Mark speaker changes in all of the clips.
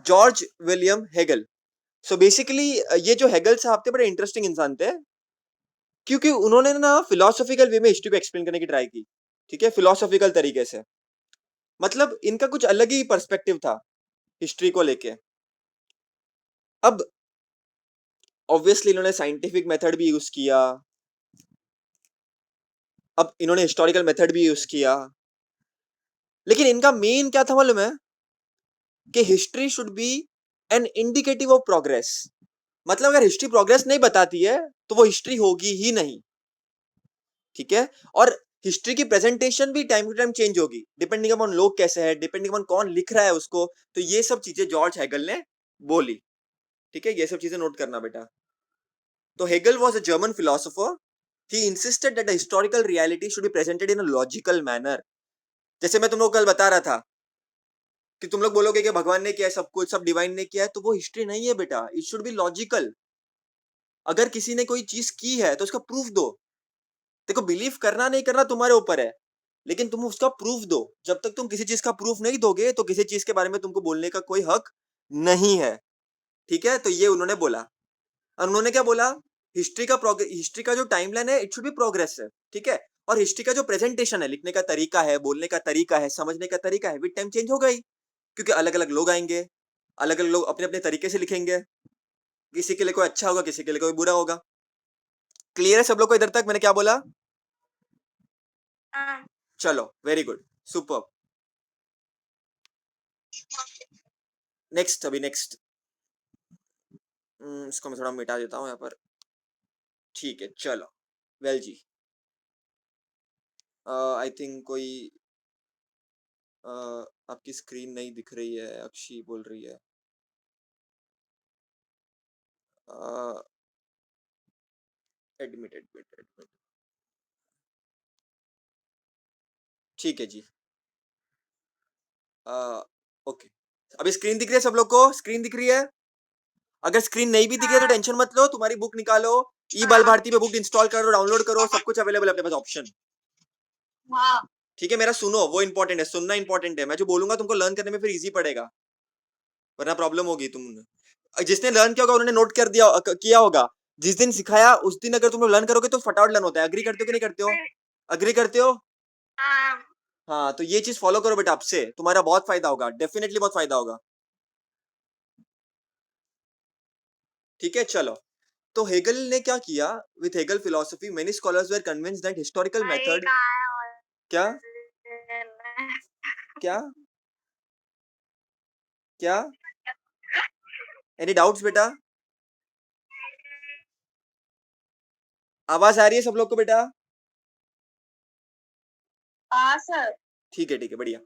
Speaker 1: George William Hegel. So basically ये जो Hegel साहब थे बड़े इंटरेस्टिंग इंसान थे, क्योंकि उन्होंने ना फिलोसॉफिकल वे में हिस्ट्री को एक्सप्लेन करने की ट्राई की। ठीक है, फिलोसॉफिकल तरीके से, मतलब इनका कुछ अलग ही पर्सपेक्टिव था हिस्ट्री को लेके। अब ऑब्वियसली इन्होंने साइंटिफिक मेथड भी यूज किया, अब इन्होंने हिस्टोरिकल मेथड भी यूज किया, लेकिन इनका मेन क्या था मालूम है? कि history should be an indicative of progress. मतलब अगर हिस्ट्री प्रोग्रेस नहीं बताती है तो वो हिस्ट्री होगी ही नहीं। ठीक है, और हिस्ट्री की प्रेजेंटेशन भी टाइम टू टाइम चेंज होगी, डिपेंडिंग अपॉन लोग कैसे हैं, डिपेंडिंग अपॉन कौन लिख रहा है उसको। तो ये सब चीजें जॉर्ज हेगल ने बोली। ठीक है, ये सब चीजें नोट करना बेटा। तो Hegel was a German philosopher. He insisted that the historical reality should be presented in a logical manner. जैसे मैं तुम लोग कल बता रहा था कि तुम लोग बोलोगे कि भगवान ने किया है सब कुछ, सब डिवाइन ने किया है, तो वो हिस्ट्री नहीं है बेटा, इट शुड बी लॉजिकल। अगर किसी ने कोई चीज की है तो उसका प्रूफ दो। देखो, बिलीव करना नहीं करना तुम्हारे ऊपर है, लेकिन तुम उसका प्रूफ दो। जब तक तुम किसी चीज का प्रूफ नहीं दोगे तो किसी चीज के बारे में तुमको बोलने का कोई हक नहीं है। ठीक है, तो ये उन्होंने बोला। और उन्होंने क्या बोला? हिस्ट्री का जो टाइमलाइन है इट शुड बी प्रोग्रेसिव। ठीक है, और हिस्ट्री का जो प्रेजेंटेशन है, लिखने का तरीका है, बोलने का तरीका है, समझने का तरीका है, विद टाइम चेंज होगा ही, क्योंकि अलग अलग लोग आएंगे, अलग अलग लोग अपने अपने तरीके से लिखेंगे। किसी के लिए कोई अच्छा होगा, किसी के लिए कोई बुरा होगा। क्लियर है सब लोग को इधर तक मैंने क्या बोला? चलो, वेरी गुड, सुपर। नेक्स्ट, अभी नेक्स्ट इसको मैं थोड़ा मिटा देता हूँ यहाँ पर। ठीक है, चलो। वेल जी, आई थिंक कोई आपकी स्क्रीन नहीं दिख रही है, अक्षी बोल रही है। एडमिट। ठीक है जी। ओके, अभी स्क्रीन दिख रही है सब लोग को? स्क्रीन दिख रही है? अगर स्क्रीन नहीं भी दिख रही है तो टेंशन मत लो, तुम्हारी बुक निकालो, ई बाल भारती पे बुक इंस्टॉल करो, डाउनलोड करो, सब कुछ अवेलेबल है अपने पास ऑप्शन। ठीक है, मेरा सुनो, वो इंपॉर्टेंट है, सुनना इंपॉर्टेंट है। मैं जो बोलूंगा तुमको लर्न करने में फिर इजी पड़ेगा, वरना प्रॉब्लम होगी। जिसने लर्न किया होगा उन्होंने नोट कर दिया किया होगा। जिस दिन सिखाया उस दिन अगर तुम लोग लर्न करोगे तो फटाफट लर्न होता है। अग्री करते हो कि नहीं करते हो? अग्री करते हो? हाँ, तो ये चीज फॉलो करो बेटा, आपसे तुम्हारा बहुत फायदा होगा, डेफिनेटली बहुत फायदा होगा। ठीक है, चलो। तो हेगल ने क्या किया? With Hegel philosophy many scholars were convinced that historical method. क्या क्या क्या? एनी डाउट्स बेटा? आवाज आ रही है सब लोग को बेटा? हाँ सर। ठीक है, बढ़िया।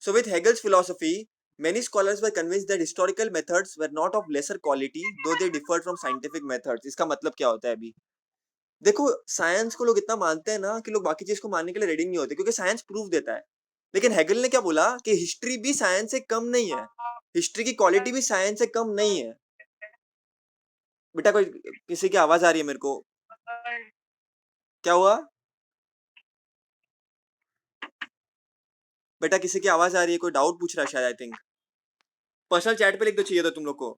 Speaker 1: So with Hegel's philosophy, many scholars were convinced that historical methods were not of lesser quality, though they differed from scientific methods. इसका मतलब क्या होता है अभी? देखो, साइंस को लोग इतना मानते हैं ना कि लोग बाकी चीज को मानने के लिए रेडी नहीं होते, क्योंकि साइंस प्रूफ देता है। लेकिन हेगल ने क्या बोला कि हिस्ट्री भी साइंस से कम नहीं है, हिस्ट्री की क्वालिटी भी साइंस से कम नहीं है। बेटा, कोई किसी की आवाज आ रही है मेरे को? क्या हुआ बेटा? किसी की आवाज आ रही है, कोई डाउट पूछ रहा है शायद, आई थिंक। पर्सनल चैट पे लिख दो, चाहिए तो तुम लोग को।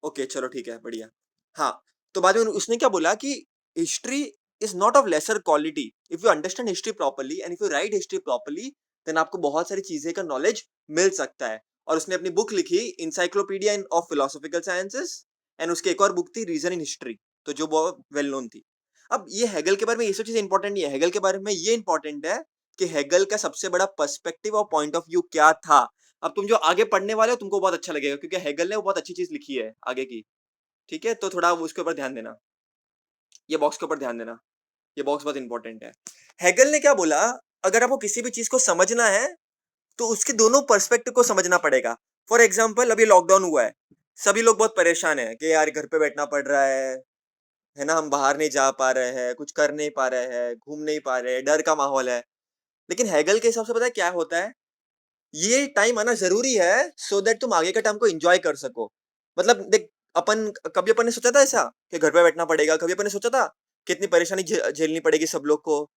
Speaker 1: ओके, चलो ठीक है, बढ़िया। हाँ, तो बाद में उसने क्या बोला कि history is not of lesser quality if you understand history properly and if you write history properly, then आपको बहुत सारी चीजें का नॉलेज मिल सकता है। और उसने अपनी बुक लिखी, encyclopedia of philosophical sciences, and उसकी एक और बुक थी, रीजन इन हिस्ट्री, तो जो बहुत वेल नोन थी। अब ये हेगल के बारे में ये सब चीजें इंपॉर्टेंट नहीं है, हेगल के बारे में ये इंपॉर्टेंट है कि हेगल का सबसे बड़ा पर्सपेक्टिव और पॉइंट ऑफ व्यू क्या था। अब तुम जो आगे पढ़ने वाले हो तुमको बहुत अच्छा लगेगा, क्योंकि हेगल ने वो बहुत अच्छी चीज लिखी है आगे की। ठीक है, तो थोड़ा उसके ऊपर ध्यान देना, ये बॉक्स के ऊपर ध्यान देना, ये बॉक्स बहुत इंपॉर्टेंट है। हेगल ने क्या बोला? अगर आपको किसी भी चीज को समझना है तो उसके दोनों पर्सपेक्टिव को समझना पड़ेगा। फॉर एग्जाम्पल, अभी लॉकडाउन हुआ है, सभी लोग बहुत परेशान है कि यार घर पे बैठना पड़ रहा है ना, हम बाहर नहीं जा पा रहे हैं, कुछ कर नहीं पा रहे हैं, घूम नहीं पा रहे हैं, डर का माहौल है। लेकिन हेगल के हिसाब से पता है क्या होता है? ये टाइम आना जरूरी है सो दैट तुम आगे का टाइम को एंजॉय कर सको। मतलब देख, कभी अपन ने सोचा था ऐसा कि घर पे बैठना पड़ेगा? कभी अपन ने सोचा था कितनी परेशानी झेलनी पड़ेगी सब लोग को?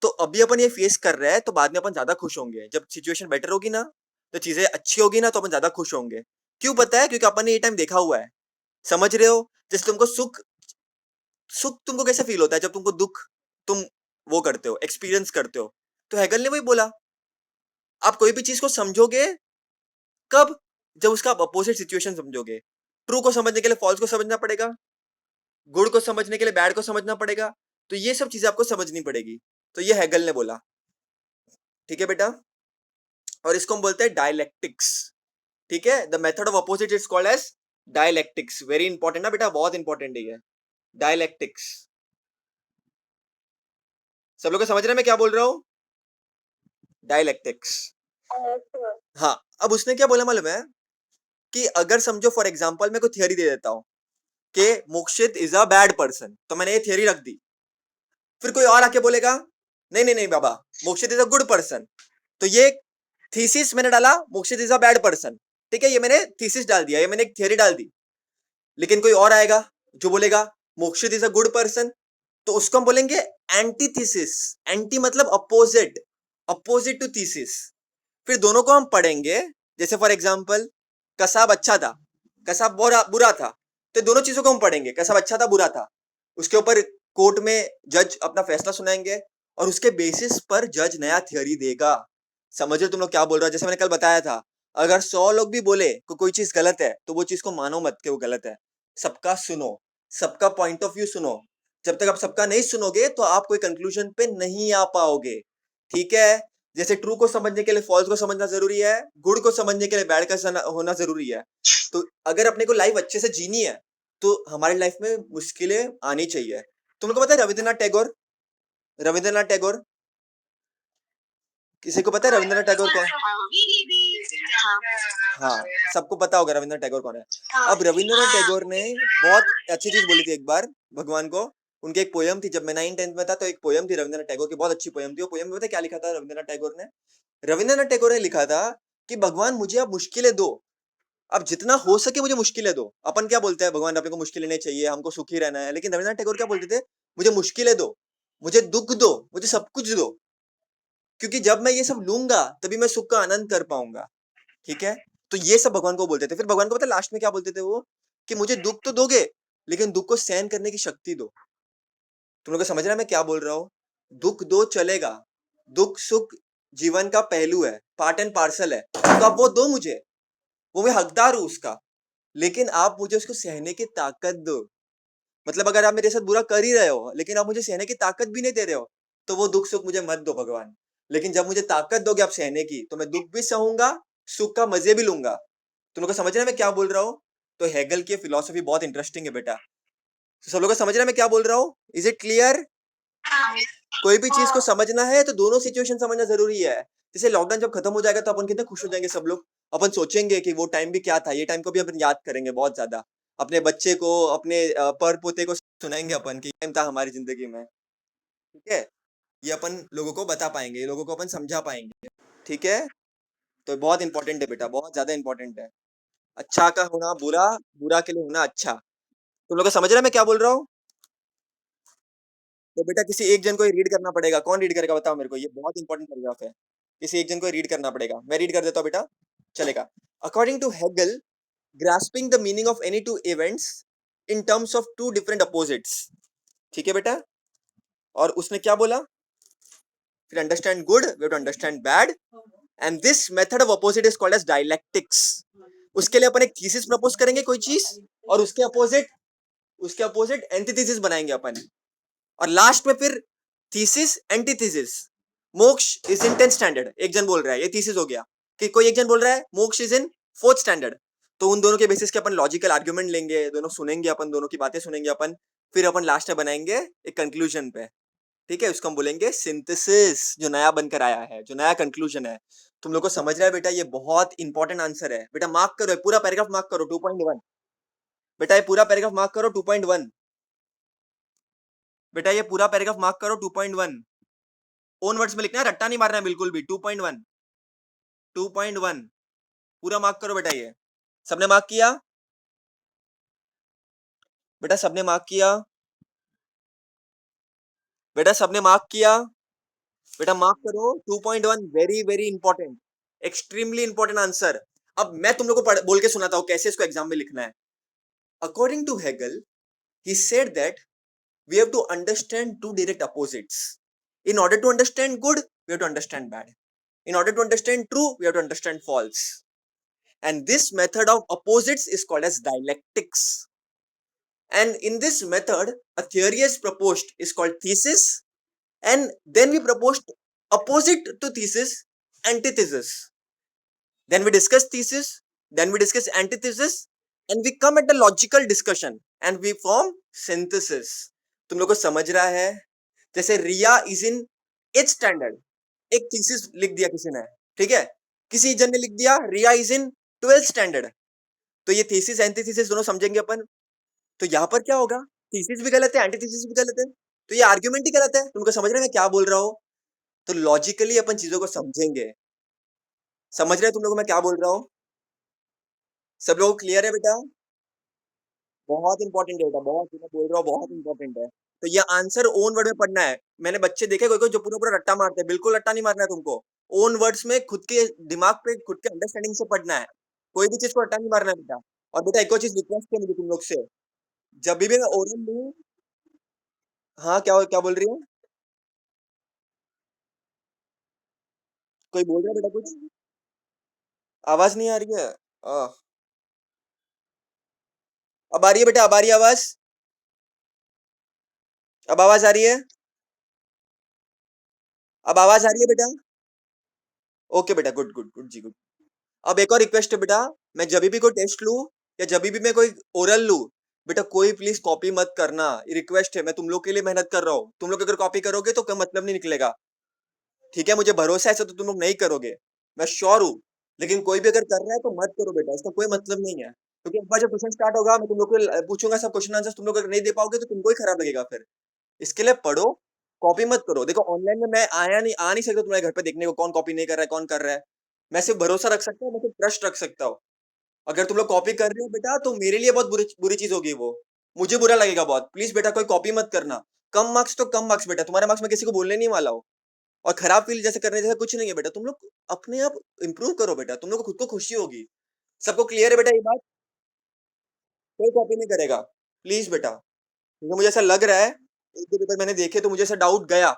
Speaker 1: तो अभी अपन ये फेस कर रहे हैं, तो बाद में अपन ज्यादा खुश होंगे जब सिचुएशन बेटर होगी ना, तो चीजें अच्छी होगी ना तो अपन ज्यादा खुश होंगे। क्यों पता है? क्योंकि अपन ने ये टाइम देखा हुआ है। समझ रहे हो? जैसे तुमको सुख सुख तुमको कैसे फील होता है जब तुमको दुख तुम वो करते हो, एक्सपीरियंस करते हो। तो हैगल ने वही बोला, आप कोई भी चीज को समझोगे कब? जब उसका अपोजिट सिचुएशन समझोगे। ट्रू को समझने के लिए फॉल्स को समझना पड़ेगा, गुड को समझने के लिए बैड को समझना पड़ेगा। तो ये सब चीजें आपको समझनी पड़ेगी। तो ये हैगल ने बोला। ठीक है बेटा? और इसको हम बोलते हैं डायलैक्टिक्स। ठीक है? The method of opposite is called as dialectics. Very important ना बेटा, बहुत इंपॉर्टेंट है ये डायलैक्टिक्स। सब लोग को समझ रहे हैं मैं क्या बोल रहा हूँ? डायलैक्टिक्स। हाँ, अब उसने क्या बोला मालूम है? कि अगर समझो फॉर एग्जाम्पल मैं कोई थियरी दे देता हूँ कि Mokshit is a bad person, तो मैंने ये थियरी रख दी। फिर कोई और आके बोलेगा नहीं नहीं नहीं बाबा, Mokshit is a good person. तो ये थीसिस मैंने डाला, Mokshit is a bad person. ठीक है, ये मैंने थीसिस डाल दिया, ये मैंने एक थियरी डाल दी। लेकिन कोई और आएगा जो बोलेगा Mokshit is a good person, तो उसको हम बोलेंगे एंटीथीसिस। एंटी मतलब अपोजिट, अपोजिट टू थीसिस। फिर दोनों को हम पढ़ेंगे। जैसे फॉर एग्जाम्पल कसाब अच्छा था, कसाब बुरा बुरा था। तो दोनों चीजों को हम पढ़ेंगे, कसाब अच्छा था बुरा था। उसके ऊपर कोर्ट में जज अपना फैसला सुनाएंगे और उसके बेसिस पर जज नया थियरी देगा। समझ रहे तुम लोग क्या बोल रहे हो? जैसे मैंने कल बताया था, अगर 100 लोग भी बोले कि कोई चीज गलत है तो वो चीज को मानो मत कि वो गलत है। सबका सुनो, सबका पॉइंट ऑफ व्यू सुनो। जब तक आप सबका नहीं सुनोगे तो आप कोई कंक्लूजन पे नहीं आ पाओगे। ठीक है? जैसे ट्रू को समझने के लिए फॉल्स को समझना जरूरी है, गुड को समझने के लिए बैड का होना जरूरी है। तो अगर अपने को लाइफ अच्छे से जीनी है तो हमारी लाइफ में मुश्किलें आनी चाहिए। तुम लोग को पता है रविंद्रनाथ टैगोर? रविंद्रनाथ टैगोर, किसी को पता है रविंद्रनाथ टैगोर कौन? हाँ, सबको पता होगा रविंद्रनाथ टैगोर कौन है। अब रविंद्रनाथ टैगोर ने बहुत अच्छी चीज बोली थी एक बार भगवान को। उनकी एक पोयम थी, जब मैं 9th-10th में था तो एक पोयम थी रविंद्रनाथ टैगोर की, बहुत अच्छी पोयम थी। वो पोयम में पता है क्या लिखा था रविंद्रनाथ टैगोर ने? रविंद्रनाथ टैगोर ने लिखा था कि भगवान मुझे आप मुश्किलें दो, अब जितना हो सके मुझे मुश्किलें दो। अपन क्या बोलते हैं, भगवान अपने को मुश्किलें नहीं चाहिए, हमको सुखी रहना है। लेकिन रविंद्रनाथ टैगोर क्या बोलते थे? मुझे मुश्किलें दो, मुझे दुख दो, मुझे सब कुछ दो, क्योंकि जब मैं ये सब लूंगा तभी मैं सुख का आनंद कर पाऊंगा। ठीक है? तो ये सब भगवान को बोलते थे। फिर भगवान को पता लास्ट में क्या बोलते थे वो? कि मुझे दुख तो दोगे लेकिन दुख को सहन करने की शक्ति दो। तुम लोग को समझ रहा है मैं क्या बोल रहा हूँ? दुख दो चलेगा, दुख सुख जीवन का पहलू है, पार्ट एंड पार्सल है, तो आप वो दो मुझे, वो मैं हकदार हूं उसका। लेकिन आप मुझे उसको सहने की ताकत दो। मतलब अगर आप मेरे साथ बुरा कर ही रहे हो लेकिन आप मुझे सहने की ताकत भी नहीं दे रहे हो, तो वो दुख सुख मुझे मत दो भगवान। लेकिन जब मुझे ताकत दोगे आप सहने की तो मैं दुख भी सहूंगा, सुख का मजे भी लूंगा। तुम लोग को समझ रहे हैं मैं क्या बोल रहा हूँ? तो हेगल की फिलॉसफी बहुत इंटरेस्टिंग है बेटा। तो सब लोग को समझ रहे हैं मैं क्या बोल रहा हूँ? Is it clear? कोई भी चीज को समझना है तो दोनों सिचुएशन समझना जरूरी है। जैसे लॉकडाउन जब खत्म हो जाएगा तो अपन कितने खुश हो जाएंगे सब लोग। अपन सोचेंगे कि वो टाइम भी क्या था, ये टाइम को भी अपन याद करेंगे बहुत ज्यादा। अपने बच्चे को, अपने पर पोते को सुनाएंगे अपन कि टाइम था हमारी जिंदगी में। ठीक है? ये अपन लोगों को बता पाएंगे, लोगों को अपन समझा पाएंगे। ठीक है? तो बहुत इंपॉर्टेंट है बेटा, बहुत ज्यादा इंपॉर्टेंट है। अच्छा का होना बुरा, बुरा के लिए होना अच्छा। तुम लोग को समझ रहे हैं मैं क्या बोल रहा हूँ? तो बेटा किसी एक जन को रीड करना पड़ेगा। कौन रीड करेगा बताओ मेरे को? ये बहुत इंपॉर्टेंट पैराग्राफ है। किसी एक जन को रीड करना पड़ेगा। मैं रीड कर देता हूँ बेटा, चलेगा? According to Hegel, grasping the meaning of any two events in terms of two different opposites. ठीक है बेटा? और उसने क्या बोला? फिर understand good, we have to understand bad, and this method of opposite is called as dialectics. उसके लिए अपन एक थीसिस प्रपोज करेंगे कोई चीज, और उसके अपोजिट एंटीथेसिस बनाएंगे अपन। और लास्ट में फिर थीसिस एंटीथेसिस। मोक्ष इज इन 10th स्टैंडर्ड, एक जन बोल रहा है ये थीसिस हो गया। कि कोई एक जन बोल रहा है मोक्ष इज इन 4th स्टैंडर्ड। तो उन दोनों के बेसिस के अपन लॉजिकल आर्ग्यूमेंट लेंगे, दोनों सुनेंगे अपन, दोनों की बातें सुनेंगे अपन। फिर अपन लास्ट में बनाएंगे एक कंक्लूजन पे। ठीक है? उसको हम बोलेंगे सिंथेसिस, जो नया बनकर आया है, जो नया कंक्लूजन है। तुम लोग को समझ रहा है बेटा? ये बहुत इंपॉर्टेंट आंसर है बेटा। मार्क करो, पूरा पैराग्राफ मार्क करो 2.1। बेटा ये पूरा पैराग्राफ मार्क करो 2.1। बेटा ये पूरा पैराग्राफ मार्क करो 2.1। ओन वर्ड्स में लिखना है, रट्टा नहीं मारना है बिल्कुल भी। 2.1, 2.1 पूरा मार्क करो बेटा। ये सबने मार्क किया? बेटा सबने मार्क किया? बेटा सबने मार्क किया? बेटा मार्क करो 2.1, very very important. Extremely important answer. अब मैं तुम लोग को बोल के सुनाता हूं कैसे इसको एग्जाम में लिखना है। According to Hegel, he said that we have to understand two direct opposites. In order to understand good, we have to understand bad. In order to understand true, we have to understand false. And this method of opposites is called as dialectics. And in this method, a theory is proposed is called thesis, and then we proposed opposite to thesis, antithesis. Then we discuss thesis, then we discuss antithesis, and we come at the logical discussion and we form synthesis. तुम लोग को समझ रहा है? जैसे रिया is in 8th standard, एक thesis लिख दिया किसी ने, ठीक है? किसी जन ने लिख दिया रिया इज इन 12th स्टैंडर्ड, तो ये थीसिस एंटीथीसिस दोनों समझेंगे अपन। तो यहाँ पर क्या होगा? थीसिस भी गलत है, एंटीथीसिस भी गलत है, तो ये आर्ग्यूमेंट ही गलत है। तुमको समझ रहे हैं मैं क्या बोल रहा हूँ? तो लॉजिकली अपन चीजों को समझेंगे। समझ रहे हैं तुम लोग मैं क्या बोल रहा हूँ? सब लोग क्लियर है बेटा? बहुत इंपॉर्टेंट है बेटा, बहुत, मैं बोल रहा हूँ बहुत इंपॉर्टेंट है। तो ये आंसर ओन वर्ड में पढ़ना है। मैंने बच्चे देखे कोई कोई जो पूरा पूरा रट्टा मारते हैं, बिल्कुल रट्टा नहीं मारना है तुमको। ओन वर्ड्स में खुद के दिमाग पे खुद के अंडरस्टैंडिंग से पढ़ना है। कोई भी चीज को रट्टा नहीं मारना है बेटा। और बेटा एक और चीज रिक्वेस्ट है मुझे तुम लोग से, जब भी मैं ओरल लूँ। हाँ, क्या क्या बोल रही है? कोई बोल रहा है बेटा कुछ? आवाज नहीं आ रही है? आह, अब आ रही है बेटा, अब आ रही है आवाज? अब आवाज आ रही है? अब आवाज आ रही है बेटा? ओके बेटा, गुड गुड गुड जी, गुड। अब एक और रिक्वेस्ट है बेटा, मैं जब भी कोई टेस्ट लूं या जब भी मैं कोई ओरल लूं, बेटा कोई प्लीज कॉपी मत करना, ये रिक्वेस्ट है। मैं तुम लोग के लिए मेहनत कर रहा हूँ, तुम लोग अगर कॉपी करोगे तो कोई मतलब नहीं निकलेगा। ठीक है, मुझे भरोसा है ऐसा तो तुम लोग नहीं करोगे, मैं श्योर हूँ। लेकिन कोई भी अगर कर रहा है तो मत करो बेटा, इसका कोई मतलब नहीं है। क्योंकि एक बार जब क्वेश्चन स्टार्ट होगा, मैं तुम लोग को पूछूंगा सब क्वेश्चन आंसर, तुम लोग अगर नहीं दे पाओगे तो तुमको ही खराब लगेगा फिर। इसके लिए पढ़ो, कॉपी मत करो। देखो ऑनलाइन में मैं आ नहीं सकता तुम्हारे घर पे देखने को कौन कॉपी नहीं कर रहा है, कौन कर रहा है। मैं सिर्फ भरोसा रख सकता हूँ, मैं सिर्फ ट्रस्ट रख सकता हूँ। अगर तुम लोग कॉपी कर रहे हो बेटा तो मेरे लिए बहुत बुरी बुरी चीज होगी वो, मुझे बुरा लगेगा बहुत। प्लीज बेटा कोई कॉपी मत करना। कम मार्क्स तो कम मार्क्स बेटा, तुम्हारे मार्क्स में किसी को बोलने नहीं वाला हो। और खराब फील जैसे करने जैसा कुछ नहीं है बेटा, तुम लोग अपने आप इंप्रूव करो बेटा, तुम लोग को खुद को खुशी होगी। सबको क्लियर है बेटा ये बात? कोई कॉपी नहीं करेगा, प्लीज बेटा। क्योंकि मुझे ऐसा लग रहा है, एक दो पेपर मैंने देखे तो मुझे ऐसा डाउट गया।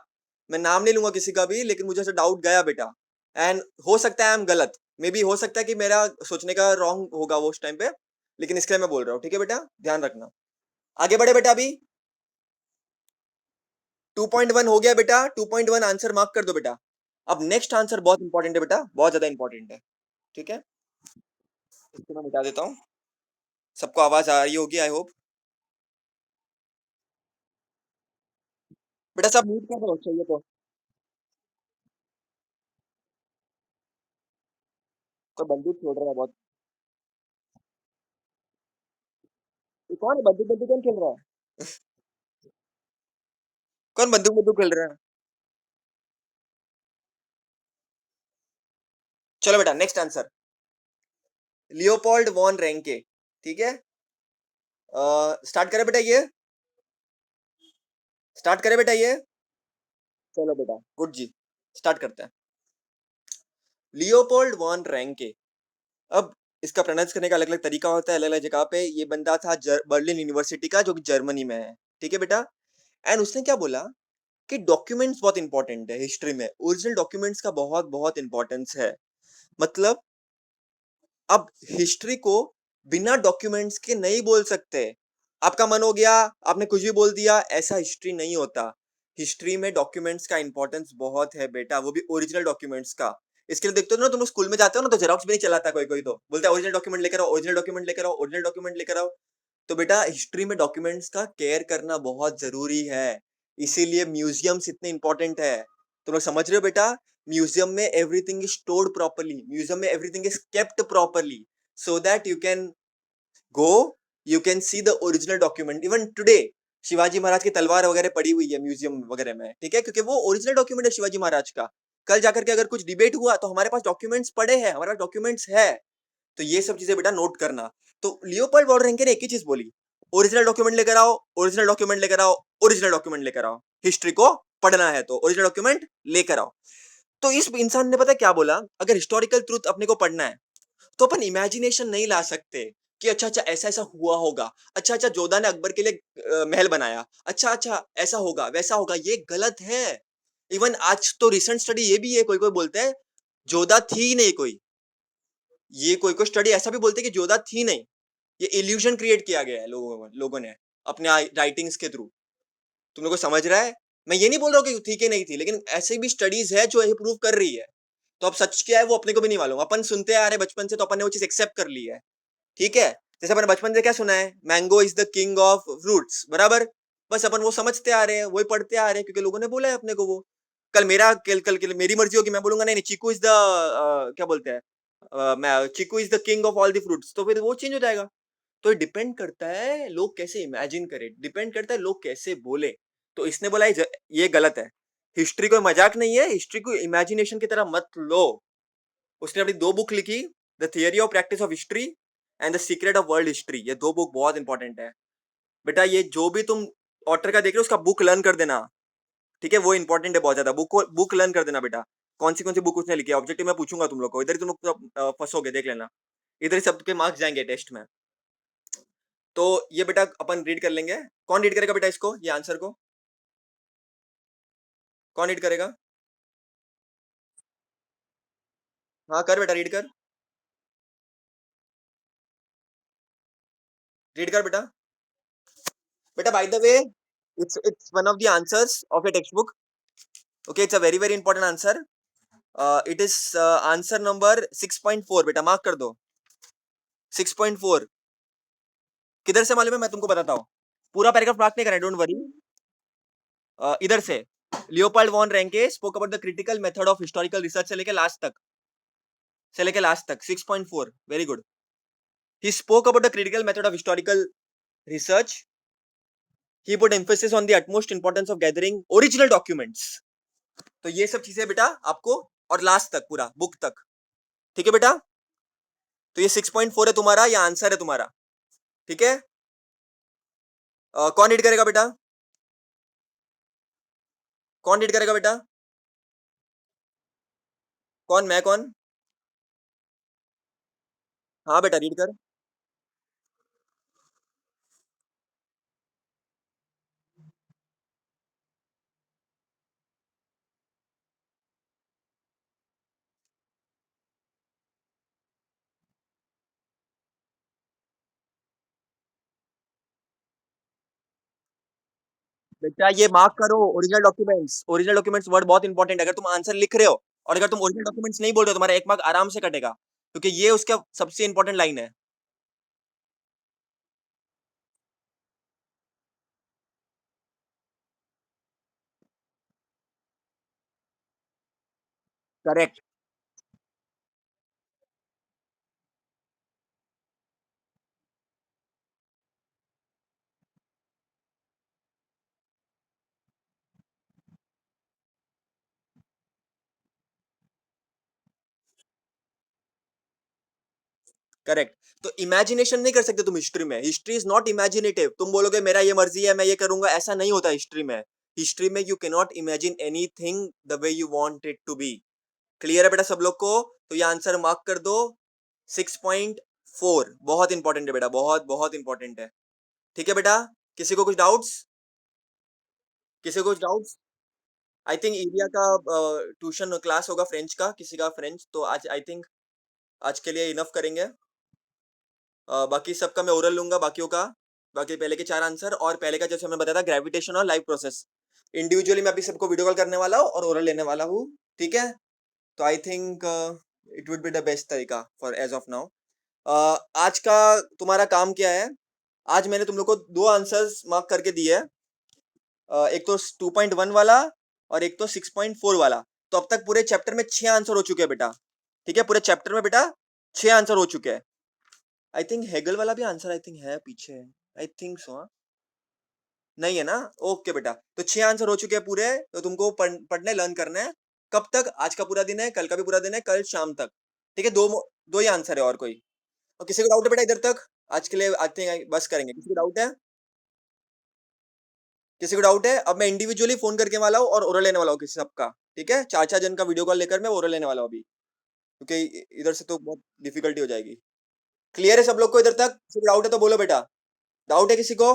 Speaker 1: मैं नाम नहीं लूंगा किसी का भी, लेकिन मुझे ऐसा डाउट गया बेटा। एंड हो सकता है आई एम गलत, मे बी हो सकता है कि मेरा सोचने का रॉन्ग होगा वो उस टाइम पे, लेकिन इसके लिए मैं बोल रहा हूँ। ठीक है बेटा, ध्यान रखना। आगे बढ़े बेटा, अभी 2.1 हो गया बेटा, 2.1 आंसर मार्क कर दो बेटा। अब नेक्स्ट आंसर बहुत इंपॉर्टेंट है बेटा, बहुत ज्यादा इंपॉर्टेंट है। ठीक है, इसको मैं मिटा देता हूँ। सबको आवाज आ रही होगी आई होप। बेटा सब म्यूट कर दो चाहिए तो। कोई बंदूक छोड़ रहा है बहुत। ये कौन है बंदूक, बंदूक कौन खेल रहा है? कौन बंदूक बंदूक खेल रहा है? चलो बेटा नेक्स्ट आंसर, लियोपोल्ड वॉन रैंके। ठीक है, स्टार्ट करें बेटा ये, स्टार्ट करें बेटा ये। चलो बेटा गुड जी, स्टार्ट करते हैं। Leopold von Ranke. अब इसका प्रोनाउंस करने का अलग अलग तरीका होता है अलग अलग जगह पे। ये बंदा था बर्लिन यूनिवर्सिटी का, जो कि जर्मनी में है। ठीक है बेटा, एंड उसने क्या बोला कि डॉक्यूमेंट्स बहुत इंपॉर्टेंट है हिस्ट्री में, ओरिजिनल डॉक्यूमेंट्स का बहुत बहुत इंपॉर्टेंस है। मतलब अब हिस्ट्री को बिना डॉक्यूमेंट्स के नहीं बोल सकते। आपका मन हो गया, आपने कुछ भी बोल दिया, ऐसा हिस्ट्री नहीं होता। हिस्ट्री में डॉक्यूमेंट्स का इंपॉर्टेंस बहुत है बेटा, वो भी ओरिजिनल डॉक्यूमेंट्स का। इसके लिए देखते हो ना, तुम लोग स्कूल में जाते हो ना तो जेरॉक्स भी नहीं चलाता, कोई कोई तो बोलता है ओरिजिनल डॉक्यूमेंट लेकर आओ, ओरिजिनल डॉक्यूमेंट लेकर आओ, ओरिजिनल डॉक्यूमेंट लेकर आओ। तो बेटा हिस्ट्री में डॉक्यूमेंट्स का केयर करना बहुत जरूरी है, इसीलिए म्यूजियम्स इतने इंपॉर्टेंट है। तुम लोग समझ रहे हो बेटा? म्यूजियम में everything is stored properly, museum में everything is kept properly, so that you can go, you can see the original document even today। Shivaji Maharaj की तलवार वगैरह पड़ी हुई है म्यूजियम वगैरह में, ठीक है, क्योंकि वो ओरिजिनल डॉक्यूमेंट है शिवाजी महाराज का। कल जाकर के अगर कुछ डिबेट हुआ तो हमारे पास डॉक्यूमेंट्स पड़े हैं, हमारे पास डॉक्यूमेंट्स है। तो ये सब चीजें बेटा नोट करना। तो लियोपोल्ड वॉन रैंके ने एक ही चीज बोली, ओरिजिनल डॉक्यूमेंट लेकर आओ, ओरिजिनल डॉक्यूमेंट लेकर आओ, ओरिजिनल डॉक्यूमेंट लेकर आओ। हिस्ट्री को पढ़ना है तो ओरिजिनल डॉक्यूमेंट लेकर आओ। तो इस इंसान ने पता है क्या बोला, अगर हिस्टोरिकल ट्रुथ अपने को पढ़ना है तो अपन इमेजिनेशन नहीं ला सकते कि अच्छा अच्छा ऐसा ऐसा हुआ होगा, अच्छा अच्छा जोधा ने अकबर के लिए महल बनाया, अच्छा अच्छा ऐसा होगा वैसा होगा, ये गलत है। इवन आज तो रिसेंट स्टडी ये भी है, कोई कोई बोलते हैं जोधा थी ही नहीं कोई, ये कोई कोई स्टडी ऐसा भी बोलते हैं कि जोधा थी नहीं, ये इल्यूजन क्रिएट किया गया है लोगों ने अपने राइटिंग्स के थ्रू। तुम लोग को समझ रहा है? मैं ये नहीं बोल रहा हूँ कि थी कि नहीं थी, लेकिन ऐसे भी स्टडीज है जो ये प्रूव कर रही है। तो अब सच क्या है वो अपने को भी नहीं मालूम, अपन सुनते आ रहे बचपन से, तो अपन ने वो चीज एक्सेप्ट कर ली है। ठीक है, जैसे अपन बचपन से क्या सुना है, mango is the king of fruits, बराबर। बस अपन वो समझते आ रहे हैं, वही पढ़ते आ रहे हैं क्योंकि लोगों ने बोला है अपने को वो। कल मेरी मर्जी होगी, मैं बोलूंगा नहीं नहीं चीकू इज द क्या बोलते हैं, मैं chikoo is the king of all the fruits, तो फिर वो चेंज हो जाएगा। तो ये डिपेंड करता है लोग कैसे इमेजिन करें, डिपेंड करता है लोग कैसे बोले। तो इसने बोला ये गलत है। हिस्ट्री कोई मजाक नहीं है, हिस्ट्री को इमेजिनेशन की तरह मत लो। उसने अपनी दो बुक लिखी, the theory of practice of history and the secret of world history, ये दो बुक बहुत इंपॉर्टेंट है। बेटा ये जो भी तुम ऑथर का देख रहे हो उसका बुक लर्न कर देना। ठीक है, वो इंपॉर्टेंट है बहुत ज्यादा, बुक लर्न कर देना बेटा। कौन सी बुक उसने लिखी है, ऑब्जेक्टिव में पूछूंगा तुम लोग को, इधर ही तुम लोग फंसोगे, देख लेना। इधर ही सबके मार्क्स जाएंगे टेस्ट में। तो ये बेटा अपन रीड कर लेंगे। कौन रीड करेगा बेटा इसको, ये आंसर को कौन रीड करेगा? हाँ कर बेटा, रीड कर, रीड कर बेटा। बेटा by the way, it's one of the answers of A text book. Okay, it's a very very important answer. It is answer number 6.4 बेटा, मार्क कर दो। 6.4 किधर से मालूम है, मैं तुमको बताता हूँ। पूरा पैराग्राफ मार्क नहीं करना, डोंट वरी। इधर से, Leopold von Ranke spoke about the critical method of historical research से लेके लास्ट तक, 6.4, very good. He spoke about the critical method of historical research, he put emphasis on the utmost importance of gathering original documents। तो ये सब चीजें बेटा आपको, और लास्ट तक पूरा बुक तक। ठीक है बेटा, तो ये 6.4 है तुम्हारा, ये आंसर है तुम्हारा। ठीक है, कौन रीड करेगा बेटा, कौन रीड करेगा बेटा? कौन, मैं कौन? हाँ बेटा रीड कर। बेटा ये मार्क करो, original documents, original documents word बहुत इंपॉर्टेंट है। अगर तुम आंसर लिख रहे हो और अगर तुम ओरिजिनल डॉक्यूमेंट्स नहीं बोल रहे हो, तुम्हारा एक मार्क आराम से कटेगा, क्योंकि ये उसका सबसे इंपॉर्टेंट लाइन है। Correct, correct. तो इमेजिनेशन नहीं कर सकते तुम हिस्ट्री में, हिस्ट्री इज नॉट इमेजिनेटिव। तुम बोलोगे मेरा ये मर्जी है मैं ये करूंगा, ऐसा नहीं होता हिस्ट्री में। हिस्ट्री में you can not imagine anything the way you want it to be. Clear है बेटा सब लोग को? तो ये आंसर मार्क कर दो, 6.4, बहुत इंपॉर्टेंट है बेटा, बहुत बहुत इंपॉर्टेंट है। ठीक है बेटा, किसी को कुछ डाउट्स, किसी को कुछ डाउट्स? आई थिंक एरिया का ट्यूशन क्लास होगा फ्रेंच का, किसी का फ्रेंच, तो आज आई थिंक आज के लिए इनफ करेंगे। बाकी सबका मैं ओरल लूंगा, बाकियों का, बाकी पहले के चार आंसर, और पहले का जैसे मैं बताया था ग्रेविटेशन और लाइव प्रोसेस, इंडिविजुअली मैं अभी सबको वीडियो कॉल करने वाला हूँ और ओरल लेने वाला हूँ। ठीक है, तो I think it would be the best तरीका फॉर एज ऑफ नाउ। आज का तुम्हारा काम क्या है, आज मैंने तुम लोग को दो आंसर्स मार्क करके दिए हैं, एक तो 2.1 वाला और एक तो 6.4 वाला। तो अब तक पूरे चैप्टर में 6 आंसर हो चुके हैं बेटा। ठीक है, पूरे चैप्टर में बेटा 6 आंसर हो चुके हैं। आई थिंक हेगल वाला भी आंसर आई थिंक है पीछे, आई थिंक सो। नहीं है ना? ओके बेटा, तो 6 आंसर हो चुके हैं पूरे, तो तुमको पढ़ने लर्न करना है। कब तक? आज का पूरा दिन है, कल का भी पूरा दिन है, कल शाम तक। ठीक है, दो ही आंसर है, और कोई? और किसी को डाउट है बेटा इधर तक? आज के लिए आई थिंक बस करेंगे, किसी को डाउट है? किसी को डाउट है? अब मैं इंडिविजुअली फ़ोन करके वाला हूँ और ओरल लेने वाला हूँ किसी सबका, ठीक है? 4-4 जन का वीडियो कॉल लेकर मैं ओरल लेने वाला हूँ अभी, क्योंकि इधर से तो बहुत डिफ़िकल्टी हो जाएगी। क्लियर है सब लोग को इधर तक? किसी को डाउट है तो बोलो बेटा। डाउट है किसी को?